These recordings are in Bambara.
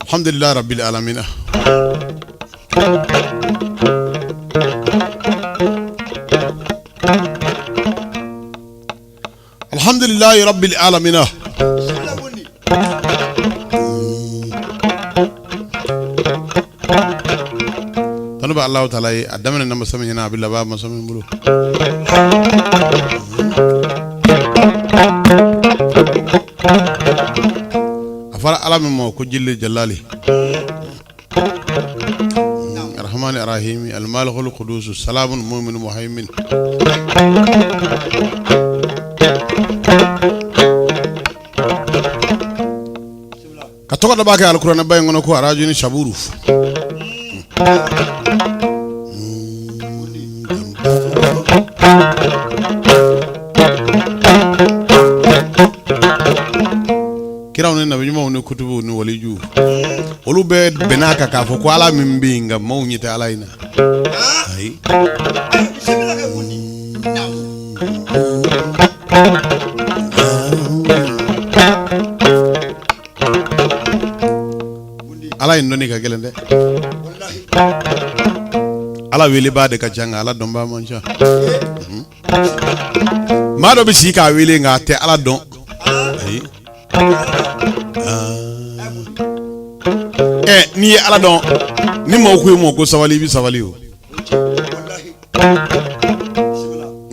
Alhamdulillah Rabbil Alamin. Alhamdulillah Rabbil Alamin. Tanuba Allah Ta'ala adamana nama samina abilla ba masamin bulu. Afara alamin mo ko jilli jalali. Ar-Rahman Ar-Rahim Al-Malik Al-Qudus Salamun Mu'min Muhaymin. Katoka da baka Al-Qur'an bayan ngono ko araju ni shaburu. Kira woni nabi nyuma woni kutubu ni waliju olu be benaka ka fo ko ala min binga mawnyita alaina ay ala indoni ka gelende wallahi ala weli bade ka janga ala don ba manja ma do bi sika weli nga te ala don ay ni ala don ni mo ko sawali bi sawali o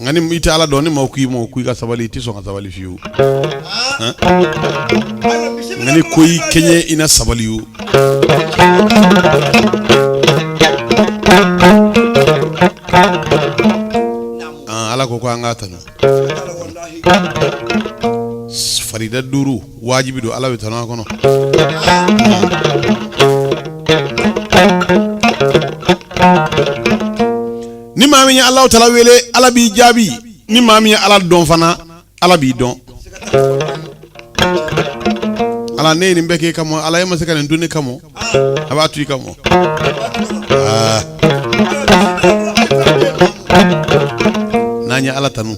ngani mi ta ala don ni mo ku ka sawali ti so ka sawali fiu ngani koyi kenye ina sawali o ala ko angata no farida duru wajibi do ala wetana kono ni mami ya Allah Ta'ala wele ala bi jabi ni mami ya ala don fana ala bi don ala ne ni mbeke kamo ala yema se kan duni kamo abatu kamo nanya ala tanu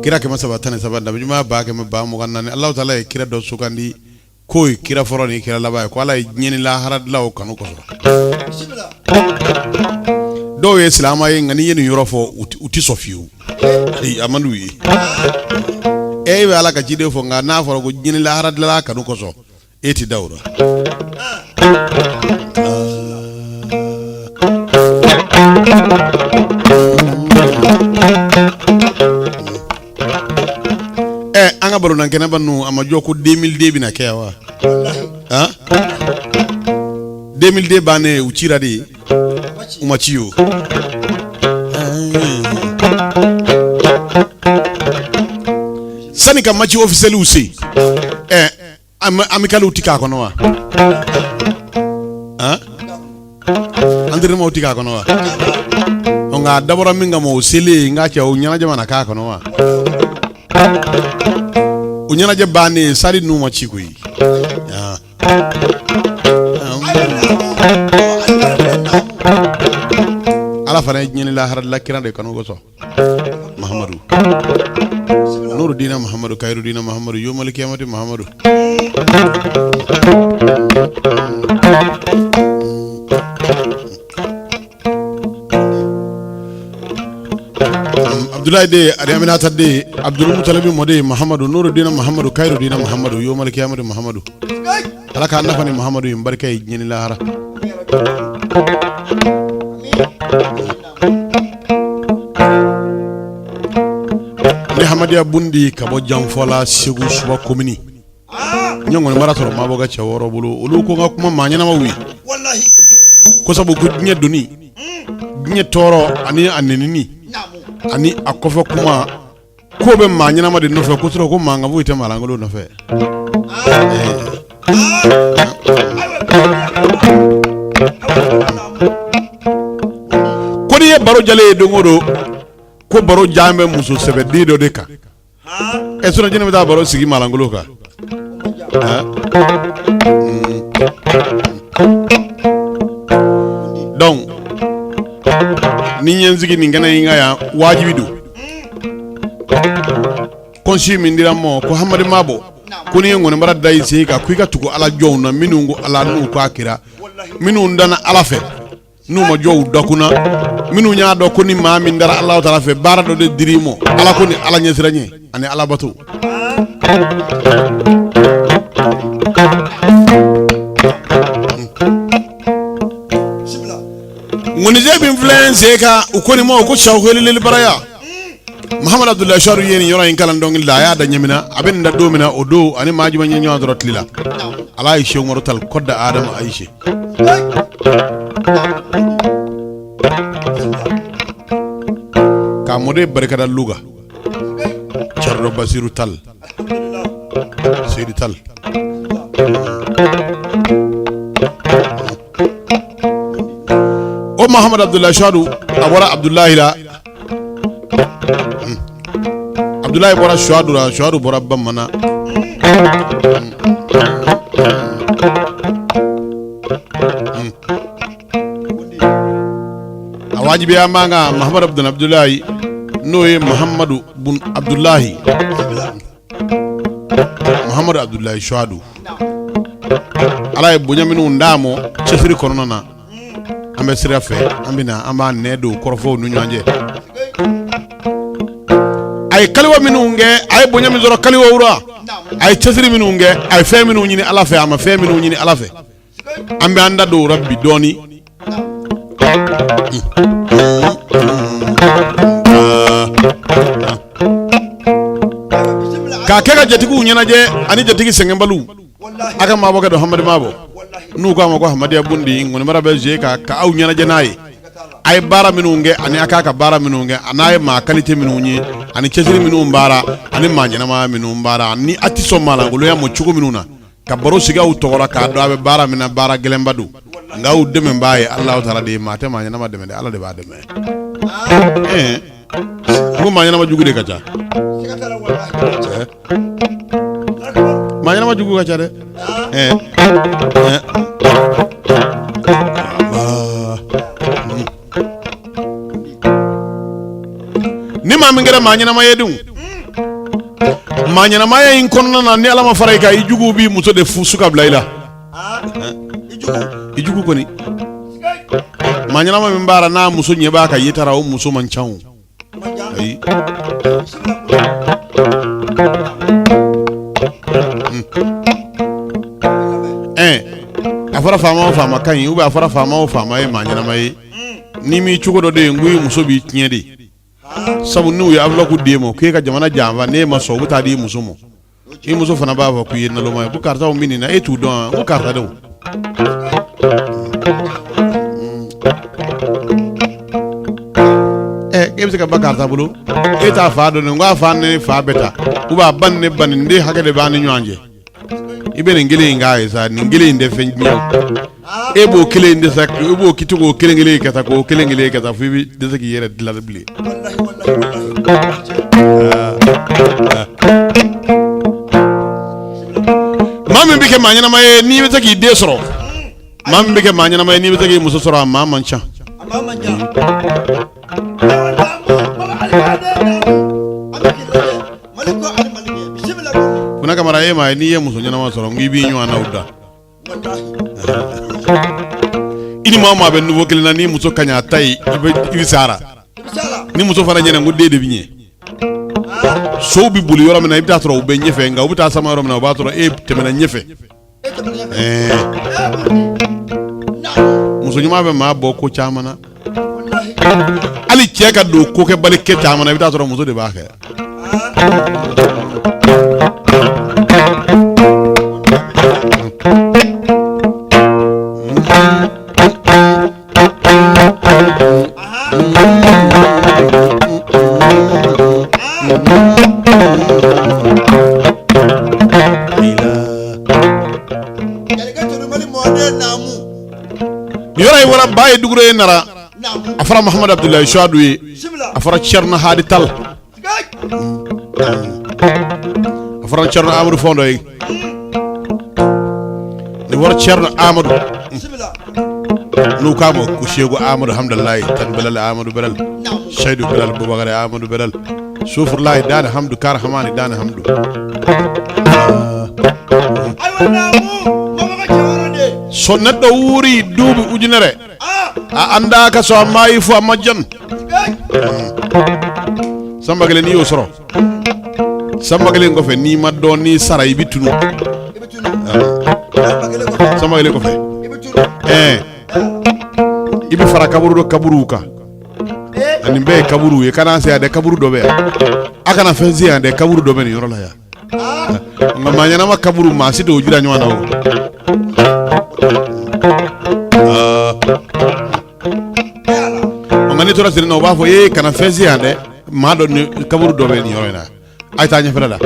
kira ke masaba tane sabanda bima ba ke ba mo ganna Allah Ta'ala e kira do sukandi koy kira foroni kira labay ko ala nyeni la harad law kanu ko do we islama yi ngani yenu yorofo uti sofiu ay amanu yi e we ala ka jide fo nga na foro ko nyeni la harad la kanu ko so eti dawra anga baro nan kena banu ama joko 2002 bina kewa ha 2002 bane uchira di umachiyo sani ka machi officiel usi amikalu tika kono wa ha andere mo tika kono wa nga dabora minga mo sele nga cha unyana jamana ka kono wa unyana je bane sari numa chikui ya ala fana nyini la harad lakira de kanu goso Muhammadu nuru dina Muhammadu kairu dina Muhammadu yomal kiyamati Muhammadu Abdullah de Ariaminata de Abdul Mutalabi mode Muhammadu nuru dina Muhammadu kairu dina Muhammadu yomal kiyamati Muhammadu alaka nafani Muhammadu yimbarkay nyini la hara ni Hamadia bundi kabo jamfola segu suba komini nyongo maratoro maboga cha woro bulu uluko ngakuma manyana mawi wallahi ko sabu ko nya duni nya toro ani anenini ani akofa kuma ko be manyana ma de no fe ko tro ko manga bu ite malangolo no fe ko ni baro jale do ngodo ko baro jambe muso sebe dido de ka e so jene da baro sigi malangolo ka donc ni nyenzigi ni ngana inga ya wajibi du konsi min dira mo ko hamade mabo ko ni ngone mara dai se ka kuika tuko ala jowna minungo ala nu ko akira minu ndana ala fe nu ma jow dokuna minu nya do ko ni ma min dara allah taala fe bara do de dirimo ala ko ni ala nyesiranye ani ala batu ngoni je bin influence ka ukoni mo ko shawheli lil baraya Muhammad Abdullah Sharu yeni yoro en kala ndong la ya da nyamina abin da domina odo ani majuma nyi nyo dorot lila ala aisha ngorotal kodda adam aisha ka mode barkada luga charro basiru tal sidi tal o Muhammad Abdullah Sharu abora Abdullah la Abdullah bora Shuadu bora bamana awajibi amanga Muhammad Abdullah noye Muhammadu bun Abdullah Muhammad Abdullah Shuadu ala bunyaminu ndamo chefiri konona ambe sirafe ambina amba nedo korofo nunyanje ay kaliwa minunge ay bonya mi zoro kaliwa ura ay chesiri minunge ay fe minu nyini ala fe ama fe minu nyini ala fe ambe anda do rabbi doni ka kega jatigu nyana je ani jatigi sengembalu aka mabo do hamadi mabo nu ko amako hamadi bundi ngoni marabe je ka au nyana je nayi ay bara minunge ani akaka bara minunge anaye ma qualité minunyi ani chesiri minun bara ani manyana ma minun bara ni ati somala ngolo ya mo chugo minuna ka baro siga u togora ka do abe bara mina bara gelembadu nga u deme mbaye allah taala de mate manyana ma deme de allah de ba deme ko manyana ma jugu de kacha manyana ma jugu kacha de ni ma min gara manyana ma yedun manyana ma yin konna na ni alama faray ka ijugu bi muso de fu suka blaila ijugu koni manyana ma min bara na muso nyeba ka yitara o muso man chawu afara fama kan yi uba afara fama e manyana ma yi ni mi chugo do de ngui muso bi tinyede sabu nu ya avla ku demo ke ka jamana jamba ne ma so buta di musumo i muso fana ba fa ku yenna lo ma bu karta o minina e tu don ku karta do ke ka ba karta bulu e ta fa do ngwa fa ne fa beta uba ban ne ban ndi hakade ba ni nyanje ibe ngile nga isa ngile inde fenjia ebo kile inde sak ebo kitugo kile ngile kata ko kile ngile kata fi de sak yere dilarbli mami bike manyana maye ni be taki de soro mami bike manyana maye ni be taki muso soro amma mancha kuna kamara ye ma ni ye muso nyana ma soro ngi bi nyu ana uda ini mama be nouveau kelina ni muso kanya tay ibi sara ni muso fara nyene ngudde de binye so bi buli yoro mena ibta toro be nyefe nga ubta sama yoro mena ba toro e temena nyefe muso nyuma be ma boko chamana ali cheka do ko ke bali ke chamana ibta toro muso de ba khe yora wala baye dugure nara afara Muhammad Abdullah Shuadu afara Cherno Hadi Tal afara Cherno Amadou Fondo ni wara Cherno Amadou nu kamo ku shegu Amadou hamdallahi tan belal Amadou belal Seydou belal Boubacar Amadou belal Soufurlahi dana hamdu kar hamani dana hamdu so neddo wuri duubi ujunere a anda ka so mayi fu amajjan samba gele ni yo soro samba gele ko fe ni maddo ni saray bitunu samba gele ko fe ibi fara kaburu do kaburu ka ani be kaburu e kana se ade kaburu do be akana fenzi ade kaburu do be ni yorola ya ngama nyana ma kaburu ma sito ujira nywana o ngani tora sirina o bafo e kana fenzi ade ma do ni kaburu do be ni yorola ay ta nya fela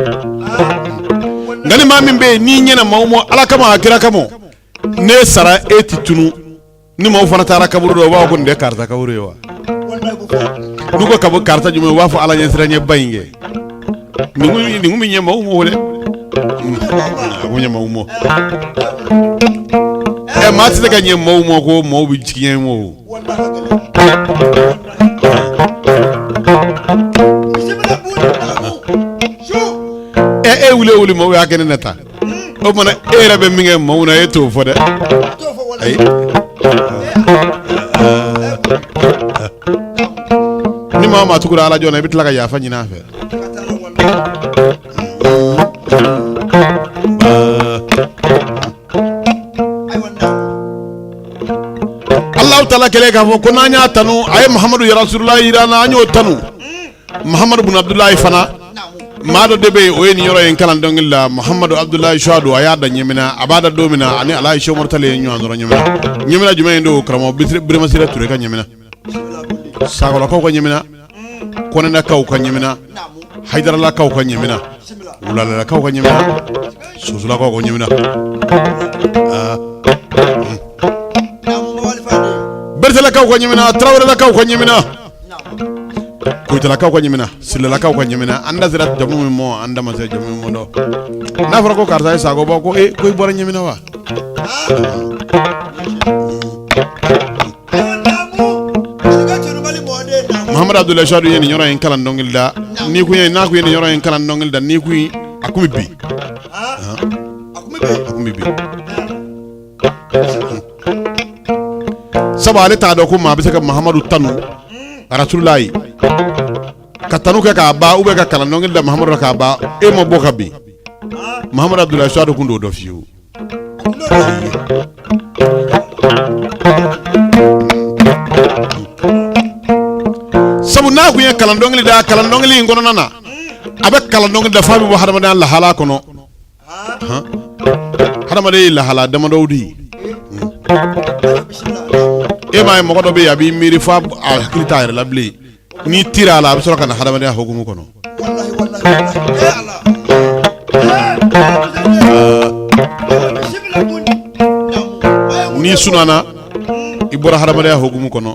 ngani ma min be ni nyana mawmo ala kama akira kamo ne sara etitunu ni maw fana tara kaburu do wa ko nde karta kaburu yo nuko kabo karta jume wafo ala nyesra nye bayinge ni ngumi nye maw mo wole ko nye maw mo e mati daga nye maw mo ko maw bi jikien mo e wule maw ya kene neta o mana e rabe mi nge maw na eto fo de ay ni mama tukura ala jona bitla ka ya fanyi na fe Allah taala kele ka fo ko nanya tanu ay Muhammadu ya Rasulullah irana anyo tanu Muhammad ibn Abdullah fana mado debe o en yoro en kalan dongilla Muhammadu Abdullah Shadu ayada nyemina abada domina ani ala Aisha mortale nyu andoro nyemina jume ndo kramo birima sira ture ka nyemina sagola ko nyemina konena kaw ka nyemina haydara la kaw ka nyemina ulala la kaw ka nyemina susula ko nyemina bertela kaw ka nyemina trawre la kaw ka nyemina kuytala kaw ka nyemina silla la kaw ka nyemina anda zirat jamu mo anda ma se jamu mo do na fara ko karta sago ba ko koy bora nyemina wa Muhammad Abdullah Shadu yeni nyoro en kala ndongil da ni ku yeni na ku yeni nyoro en kala ndongil da ni ku akumi bi akumi bi sabale ta do ko ma bisa ka Muhammadu tanu Rasulullah ka tanu ka ba ube ka kala ndongil da Muhammadu ka ba e mo boka bi Muhammad Abdullah Shadu kundo do fiu sabu na ku yen kalandongli ngono nana abe kalandongli da fabi bo hadama dan la hala kono hadama de la hala dama dawdi e may mo do be abi miri fa akilita la bli ni tira la so kana hadama de hogumu kono ni sunana ibora hadama de hogumu kono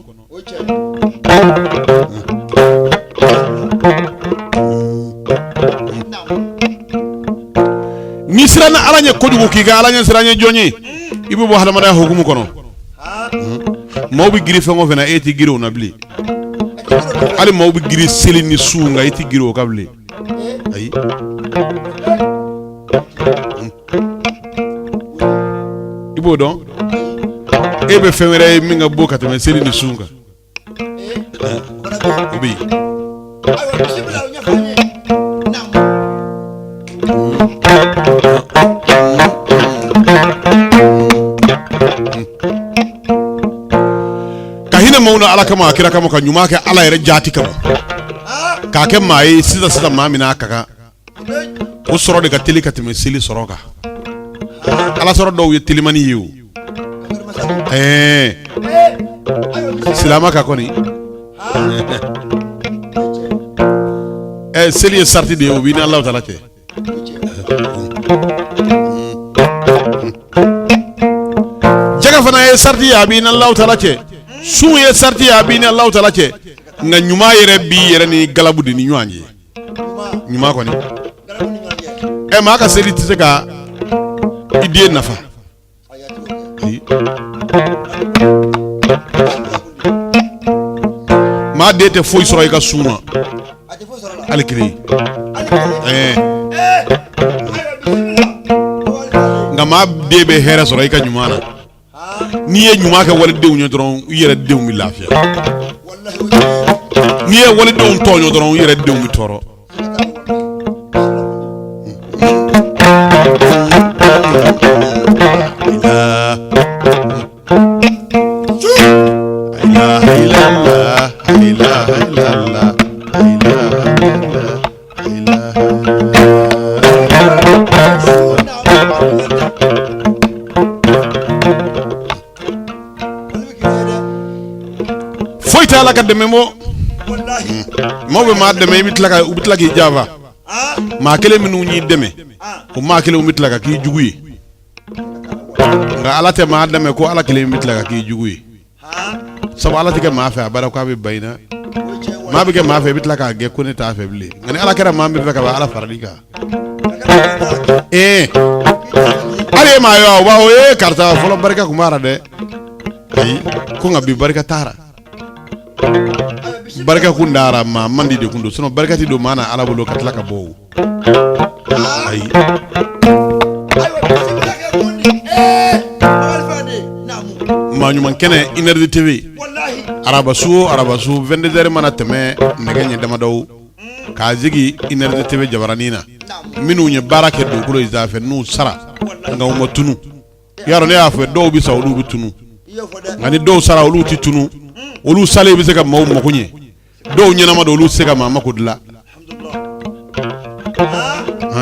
ni sirana alanya kodugo kiga alanya siranya jonyi ibu bo hadama da hukumu kono mawbi giri fengo fena eti giro na bli ali mawbi giri selini sunga eti giro kabli ay ibu don ebe fenwere minga boka te selini sunga obi kahina mauna ala kama akira kama ka nyuma ka ala yare jati kama ka ke mai sida mamina kaka o soro de ka teli ka teme sili soro ka ala soro do ye telimani yu silama ka koni seli sarti de o bina Allah taala ke jaga fana ye sarti ya bina Allah taala ke su ye sarti ya bina Allah taala ke nga nyuma yere bi yere ni galabudi ni nyanyi nyuma ko ni ma ka seli tise ka idie nafa ma de te foyi sɔrɔ i ka sun na hali kelen nka maa den bɛ hɛrɛ sɔrɔ i ka ɲuman na n'i ye ɲuman kɛ walidenw ye dɔrɔn i yɛrɛ denw bɛ lafiya n'i ye walidenw tɔɲɔ dɔrɔn i yɛrɛ denw bɛ tɔɔrɔ foyi tɛ ala ka dɛmɛ bɔ maaw bɛ maa dɛmɛ u bɛ tila k'i janfa maa kelen minnu y'i dɛmɛ o maa kelen bɛ tila ka k'i jugu ye nka ala tɛ maa dɛmɛ ko ala kelen bɛ tila ka k'i jugu ye sabu ala tɛ kɛ maa fɛ a bara k'a bɛ bayi na maa bɛ kɛ maa fɛ i bɛ tila k'a gɛn ko ne t'a fɛ bilen nka ni ala kɛra maa min fɛ ka ban ala farali kan hali e maa ye wa o b'a fɔ karisa fɔlɔ barika tun b'a la dɛ ayi ko nka bi barika taara barika kun dara maa mandi de kun don sinon barika ti don maa na ala bolo ka tila ka bɔ o ayi maa ɲuman kɛnɛ Inter TV arabasu 22h mana tɛmɛ nɛgɛ ɲɛ damadɔw k'a zigi Inter TV jabaranin na minnu ye baara kɛ dugukolo in sanfɛ n'u sara nka u ma tunu yarɔ ne y'a fɔ dɔw bɛ sa olu bɛ tunu nka ni dɔw sara olu ti tunu olu sale bɛ se ka maaw mako ɲɛ dɔw ɲɛnama don olu tɛ se ka maa mako dilan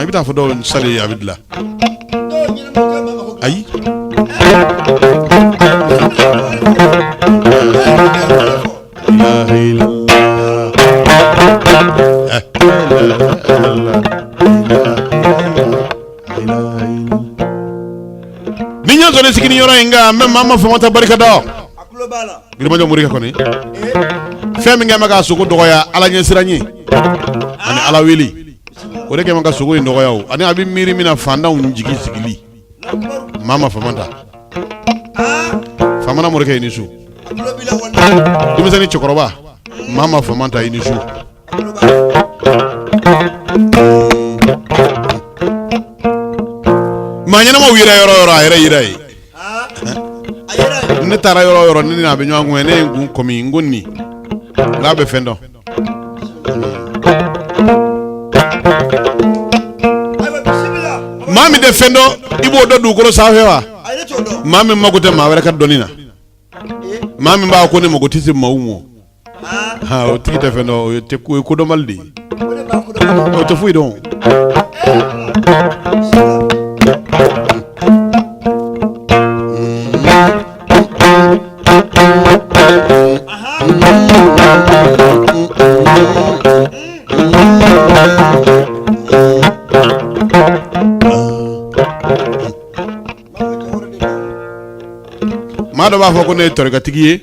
i bɛ taa fɔ dɔw sale a bɛ dilan ayi ni ɲɛ sɔrɔ sigi ni yɔrɔ in kan n bɛ maa ma fama ta barika da Girimajɔ Morikɛ kɔni fɛn min kɛ mɛ ka sogo dɔgɔya ala ɲɛ siran ye ani ala wele o de kɛ mɛ ka sogo in dɔgɔya o ani a bɛ miiri min na fantanw jigi sigili maa ma fama ta famana Morikɛ i ni su denmisɛnnin cɛkɔrɔba maa ma fama ta i ni su maa ɲɛnamaw yɛrɛ yɔrɔ o yɔrɔ a yɛrɛ yira ye ne taara yɔrɔ o yɔrɔ ne ni a bɛ ɲɔgɔn kun ne ye n kun kɔmi n ko nin n'a bɛ fɛn dɔn maa min tɛ fɛn dɔn i b'o dɔn dugukolo sanfɛ wa maa min mago tɛ maa wɛrɛ ka dɔnni na maa min b'a ko ne mago tɛ se maaw ma o tigi tɛ fɛn dɔn o ye kodɔnbali de ye o tɛ foyi dɔn maa dɔ b'a fɔ ko ne ye tɔrɔkatigi ye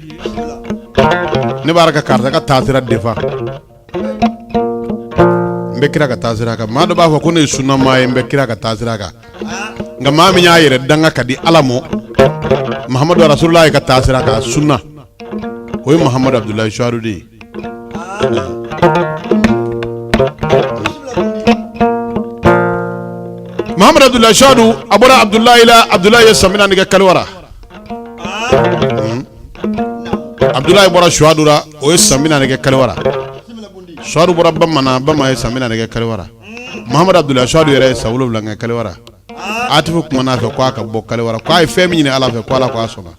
ne b'a ka karisa ka taasira defa n bɛ kira ka taasira kan maa dɔ b'a fɔ ko ne ye sunnamaa ye n bɛ kira ka taasira kan nka maa min y'a yɛrɛ danga ka di ala mɔ Muhamadu Rasulullah ka taasira kan sunna o ye Muhamadu Abdulayi Suwadu de ye Muhamadu Abdulayi Suwadu a bɔra Abdulayi la Abdulayi ye samina nɛgɛ kaliwara Abdulayi bɔra Suwadu la o ye samina nɛgɛ kaliwara Suwadu bɔra Bamanan Bama ye samina nɛgɛ kaliwara Muhamadu Abdulayi Suwadu yɛrɛ ye san 7 nɛgɛ kaliwara Atifu kumana fɛ ko a ka bɔ kaliwara ko a ye fɛn min ɲini ala fɛ ko ala ko a sɔnna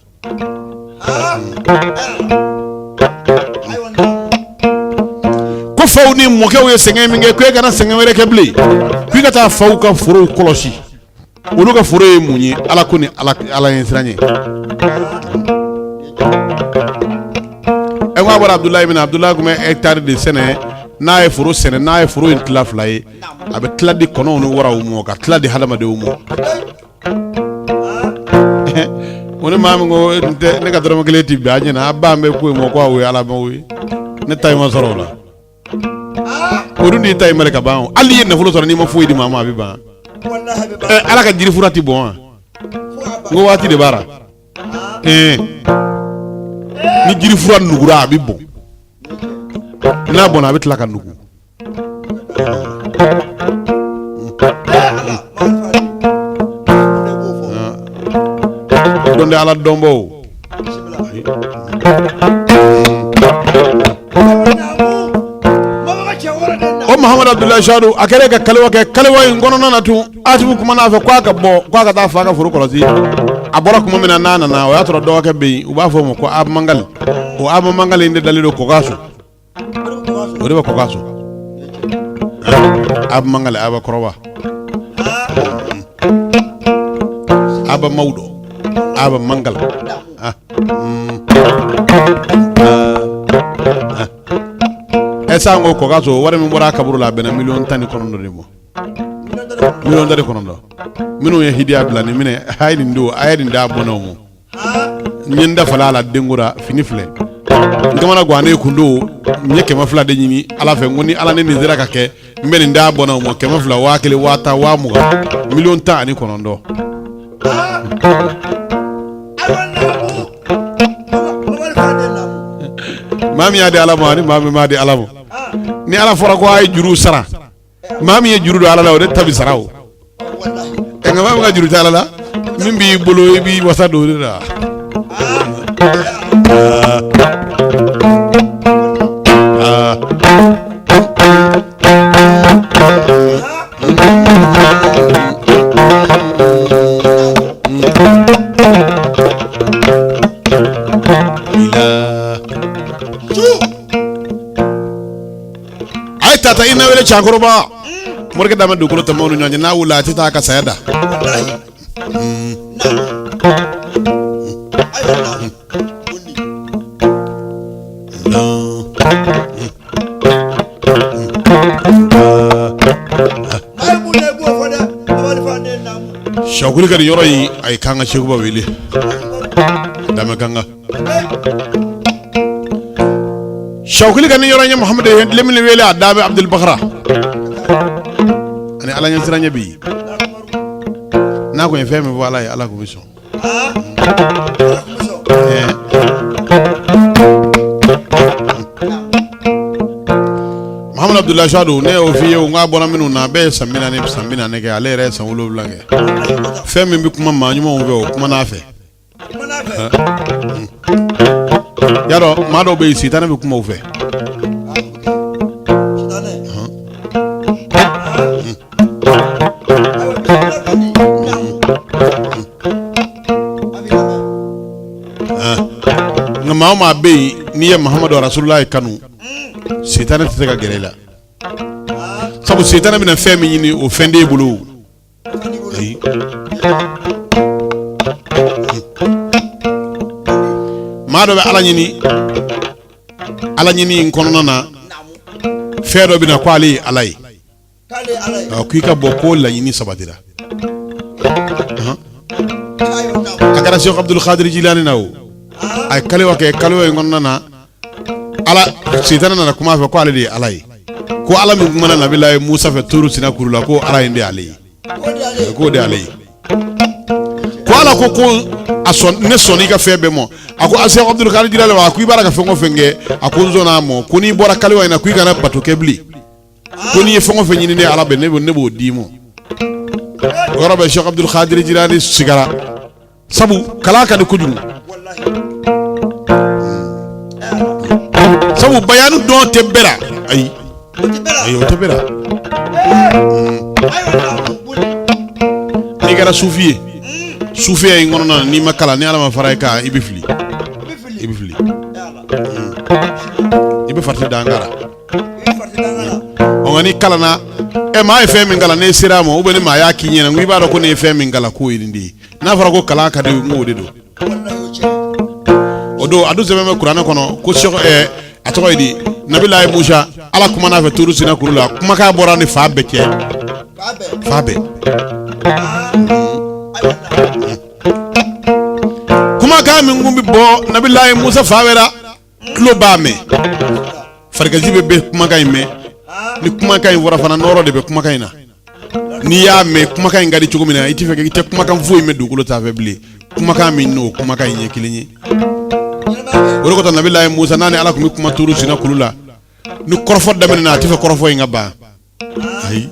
ko faw ni mɔkɛw ye sɛgɛn min kɛ ko e kana sɛgɛn wɛrɛ kɛ bilen ko i ka taa faw ka forow kɔlɔsi olu ka foro ye mun ye ala ko ni ala ɲɛ siran ye e ko a bɔra Abdulayi min na Abdulayi tun bɛ hectare de sɛnɛ n'a ye foro sɛnɛ n'a ye foro in tila 2 ye a bɛ tila di kɔnɔw ni waraw mɔ ka tila di hadamadenw mɔ ko ne maa min ko ne ka dɔrɔmɛ 1 ti bɛn a ɲɛna a ba bɛ ko in mɔ ko a ye ala ma o ye ne ta ma sɔrɔ o la o dun n'i ta ma ka ban hali n'i ye nafolo sɔrɔ n'i ma foyi di maa ma a bɛ ban ala ka jiri fura ti bɔn wa n ko waati de b'a la ni jiri fura nugura a bi bon n'a bɔnna a bɛ tila ka nugu don de ala dɔnbɔ o Mahamadu Abdulayi Sadu a kɛra ka kaliwa kɛ kaliwa in kɔnɔna na tun Asimu kuma n'a fɛ k'a ka bɔ k'a ka taa fa ka foro kɔlɔsi a bɔra kuma min na n'a nana o y'a sɔrɔ dɔgɔkɛ bɛ yen u b'a fɔ o ma ko Aba Mangali o Aba Mangali in de dalen don Kokaso o de bɛ Kokaso Aba Mangali Aba kɔrɔba Aba Mawdo Aba Mangali esa ngo Kokaso wari min bɔra kaburu la bɛnna 19 de bɔ million dari kɔnɔntɔn minnu ye hidiya bila ni minɛ a ye nin don a ye nin d'a bɔnnaw ma n ye n dafala a la denkora fini filɛ n kamana gannen kun don n ye 200 de ɲini ala fɛ n ko ni ala ne nin sera ka kɛ n bɛ nin d'a bɔnnaw ma 200 1000 1000 20 million 19 maa min y'a di ala ma ani maa min m'a di ala ma ni ala fɔra ko a ye juru sara maa min ye juru don ala la o de tabi sara o nka maa min ka juru tɛ ala la min b'i bolo i b'i wasa don o de la ay tata ina wele chakoroba morke dama dukuro tamonu nyanya na wula tita ka sayada shakuli kadi yoro yi ay kanga shekuba wele dama kanga shawkili kan yoro nya Muhammad lemin wele adabe Abdul Bakhra ani ala nya siranya bi na ko feme wala ya ala ko biso Muhammad Abdullah Shadu ne o fiye o ngabona minu na be sambina ne ke ale re san wolo blange feme bi kuma ma nyuma o be o kuma na fe yaro mado be sitane be kuma ufe ngama ma be ni ya Muhammadu Rasulullah kanu sitane tete ka gelela sabu sitane bi na femi yini o fende bulu mado be ala nyini nkono na fedo bi na kwali alai ku ka boko la nyini sabatira agara Sheikh Abdul Qadir Jilani nawo ay kalewa ngono na ala sitana na kuma fa kwali di alai ko ala min kuma na nabillahi Musa fa turu sina kurula ko ala inde alai ko de alai ko ala ko ason ne soni ka febe mo ako Sheikh Abdul Qadir Jilani wa ku ibara ka fengo fenge ako nzona mo kuni bora kalewa ina ku kana bato kebli kuni fengo fenyi ni ala be ne bo dimo gorobe Sheikh Abdul Qadir Jilani sigara sabu kala ka de kujum sabu bayanu don tebera ay o tebera ni gara sufiye sufiye ngono na ni makala ni ala ma faray ka ibifli ibe farti dangara o ngani kala na e ma e femi ngala ne siramo ubeni ma ya kinyena ngwi ba do ko ne femi ngala ko yindi na fara ko kala ka de ngode do odo adu zeme Qur'an kono ko Sheikh atoydi nabillahi Musa ala kuma na fa turu sina kurula kuma ka borani fa beke kuma ka min ngumbi bo nabillahi Musa fawera klo bame farga jibe be kuma ka imme ni kuma ka wora fana noro de be kuma ka ina ni ya me kuma ka ngadi chugumina iti feke ite kuma ka fu imme dugulo ta febli kuma ka min no kuma ka nye kilinyi woro ko tan nabillahi Musa nani ala ko mi kuma turu sina kulula ni korfo damene na tifa korfo yi ngaba ay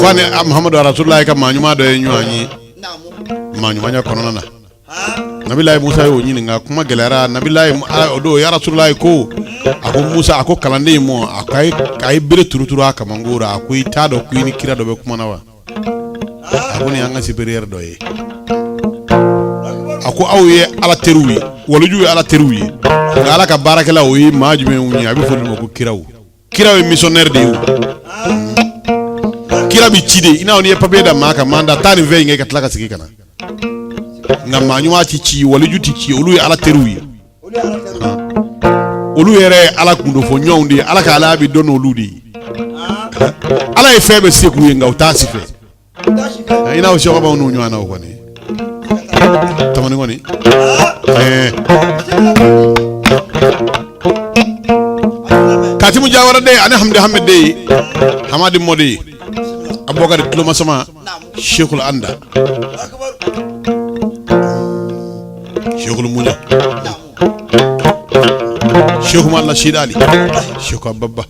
fane Muhammadu Rasulullah ka manyuma do nyuanyi manyuma nya kono na nabillahi Musa yo nyini nga kuma gelara nabillahi odo ya Rasulullah ko ako Musa ako kalande mo akai kai bire turuturu aka mangura ako itado ku ni kira do be kuma nawa ako ni anga superior do ye ako awye ala teruwi woluju ala teruwi ala ka barakela o yi majume unyi abi fo mo ko kirawo missionnaire de kira bi chide ina oni papier da maka manda tani ve ngai katlaka sigi kana ngama nyuma ci woluju ci olu ala teruwi olu yere ala kundo fo nyawndi ala ka ala bi dono ludi ala e febe seku ye ngaw ta sife ina o shoka ba onu nywana o koni tamani ngoni katimu jawara de ana hamdi hamid de hamadi modi abokar tuluma sama Cheikhul Anda Cheikhul Munya Cheikh Malla Shidali Cheikh Abba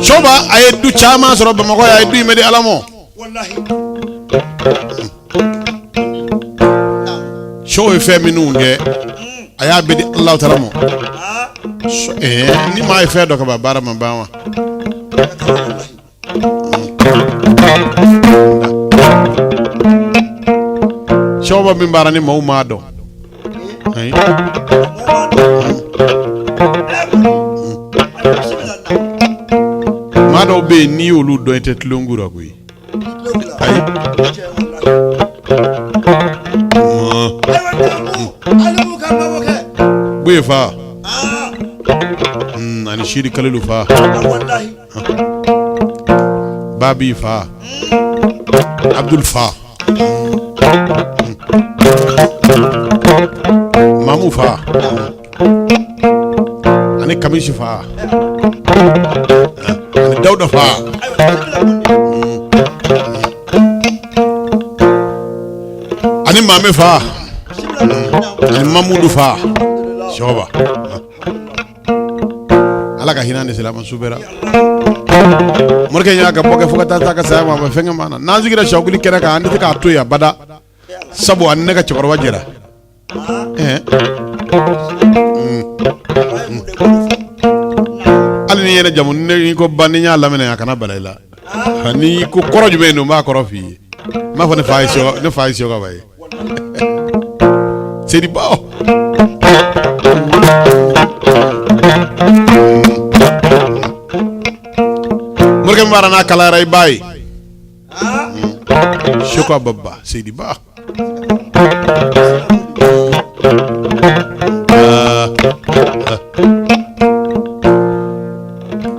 Choba ayedu chama soro bamako ayedu imedi alamo wallahi show feminu nge aya bedi Allah taala mo ni ma fe do ka babara mabawa shoba mimbarani maumado mado be ni olu do etet longura ko yi buye fa ani shiri kalilu fa wallahi babi fa Abdul fa mamu fa ani kamishi fa ani Dawda fa ani mame fa ani Mamudu fa shoba ala ka hinande salama subera morke nya ka boke fukata ta ka sa ma fenga mana nazigira shawguli kera ka andi ka to ya bada sabu an naga chokor wajira alini yena jamun ni ko banni nya lamene ya kana balayla hani ko koroju be no ma korofi ma fa ne faisio ka bay c'est di bao morke marana kala ray bay shoko babba c'est di ba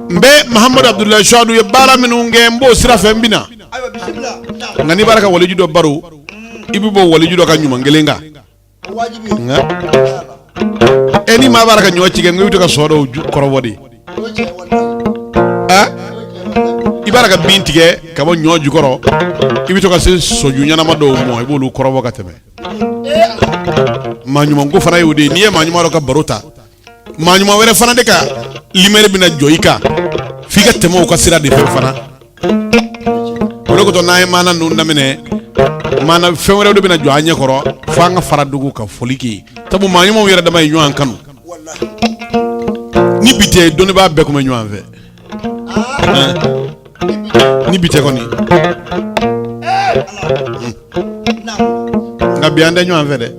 mbe Muhammad Abdullah Shadu ye bara minu ngembo sira fembina ayo bismillah ngani baraka wali judo baro ibi bo wali judo ka nyuma ngelenga wajibi eni ma baraka nyochi ge ngi to ka sodo korowodi ibaraka bintige ka bo nyoju koro ibi to ka se soju nyana ma do mo e bolu korowo ka teme ma nyuma ngo fara yudi niye ma nyuma ro ka barota ma nyuma were fana de ka limere bina joika fika temo ko sira de fana ko to nay mana nu ndamene mana fewre do bina jo anye koro fa nga fara dugu ka foliki tabu ma nyuma were dama nyu an kanu wallahi ni bité doni ba be ko ma nyu an ve ni bité ko ni nga biande nyu an ve de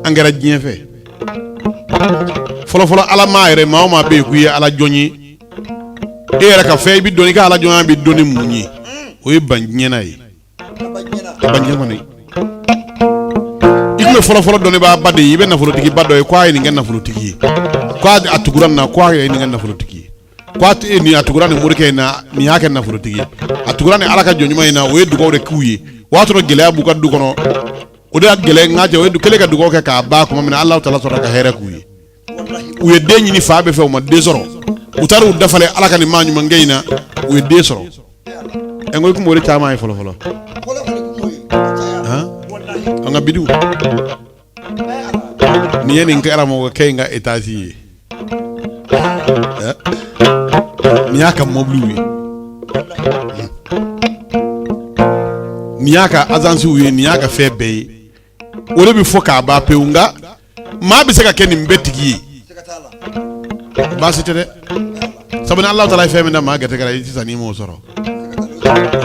angara dien fe folo ala maire ma be ku ye ala joni e era ka fe bi doni ka ala joni bi doni munyi o e banjena yi banjena ni be folo doni ba badde ibe na folotiki baddo e kwa ni ngenna folotiki kwa atuguran na kwa ni ngenna folotiki kwa ni atuguran ni murke na ni hake na folotiki atuguran ni alaka jonyuma ina we dugo de kuyi wato no gele abu kaddu kono o de gele ngaje we du kele ka dugo ka ba ko mamina Allah taala so ka here kuyi we denyi ni faabe fe o ma desoro utaru dafale alaka ni manyu mangeyna we desoro e ngoy ko mo re tama e folo anga bidu ni yeni ngara mo kenga etati miyaka moblu miyaka azansi wi miyaka febe wole bi foka ba peunga ma bi seka ken mbetigi ba sitede sabana Allah taala feme na ma gate gara yi sani mo soro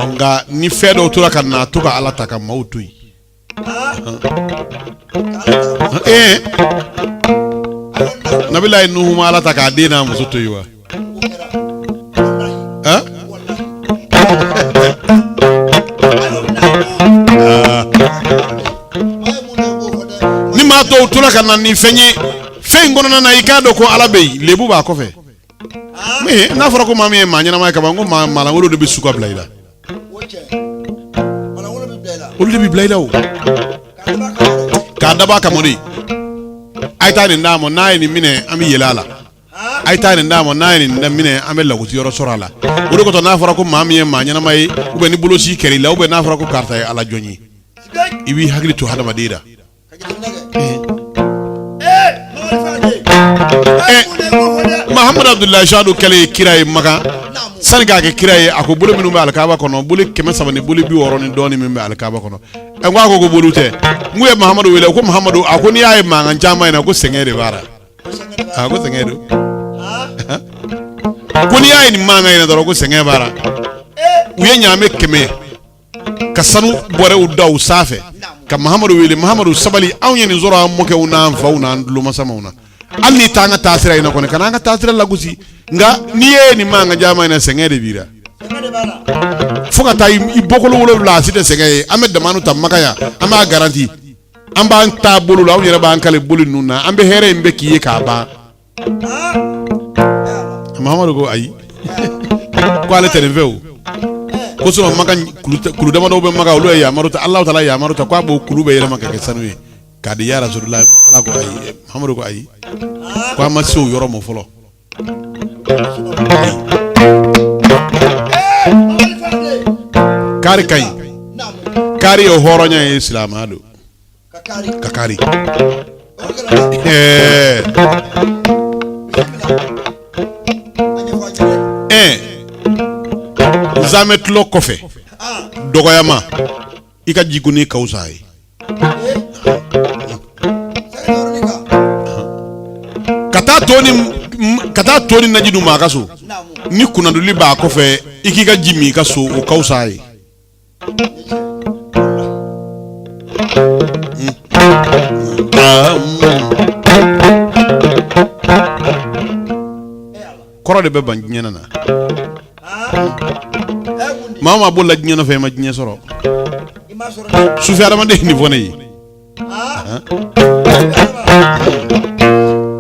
anga ni fedo tura kan na tuka Allah taka mautui Nabilaay Nuhu ma la taka dina musuto yiwa ni ma to tura kana ni fenye ngona na ikado ko alabey lebu ba ko fe me na fara ko mami ma nyana ma ka bango ma mala ngolo de bisuka blayla ul de bi blayla o ka daba ka moni ayta ni ndamo nayni mine ami yelala ayta ni ndamo nayni mine amela ko yoro sorala odo ko to na fara ko mami ma nyana may ube ni bolosi keri la ube na fara ko karta ala joni iwi hagli to hada madira Muhammad Abdullah Shadu kale kiray maka sanga ke kiray ako bulu minu ba alkaba kono bulu keme sabani bulu bi woroni doni min ba alkaba kono e ngwa ko bulute nguye Muhammad wele ko Muhammad ako ni ay manga jama ina ko sengere bara ako sengere ko ni ay ni manga ina doro ko sengere bara uye nyame keme kasanu bore udaw safe ka Muhammad wele Muhammad sabali awnya ni zora moke una fauna ndulu masamauna alli tanga tasira ina kone kana nga tasira lagusi nga niye ni manga jama ina sengere bira fuka tay ibokolo wolo la site sengere amed damanu tamakaya ama garanti amba anta bolu la wonyera ba ankale bolu nuna ambe here mbe kiye ka ba Muhammad go ayi ko ale teneveu ko so maka kulu dama do be maka wolo ya maruta Allah taala ya maruta ko bo kulu be yere maka ke sanwe kadi ya rasulullah ala ko ayi Muhammad ko ayi ko ma so yoro mo folo kari kay kari o horonya islam ado kakari zamet lo kofe dogoyama ika jiguni kausai kata toni najidu makaso ni kuna duli ba kofe ikika jimi kaso o kausai koro de be banjina na mama bolla jina fe ma jina soro sufi adama de ni fone yi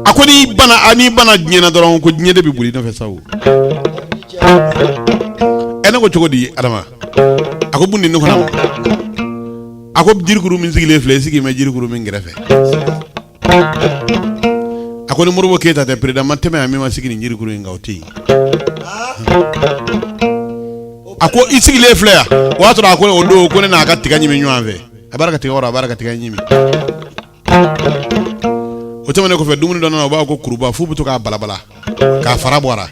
akoni bana jina doron ko jina de bi buli no fe sawu ena ko chogodi adama ako bundi no konam ako jirguru min sigile fle sigi me jirguru min grefe ako ni murubo keta te preda mateme ami ma sigi ni jirguru ngawti ako isigile fle ya wato ako odo ko na aka tiga nyimi nyanve abaraka tiga ora abaraka tiga nyimi o tamane ko fe dumuni don na ba ko kuruba fu buto ka balabala ka farabora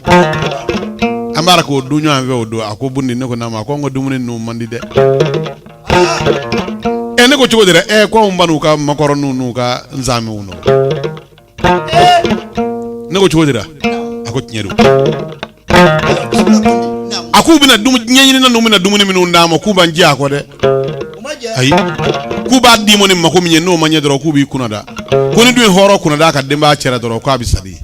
amara ko du nyanve odo ako bundi ne ko na ma ko ngo dumuni no mandi de ene ko chugo dire ko mbanu ka makoro nu ka nzame uno ne ko chugo dire ako tinyeru akubina dum nyenyi na numina dumuni minu ndamo kuba njia ko de ayi kuba di moni mako minye no manye doro kubi kunada koni du horo kunada ka demba chera doro ko abisadi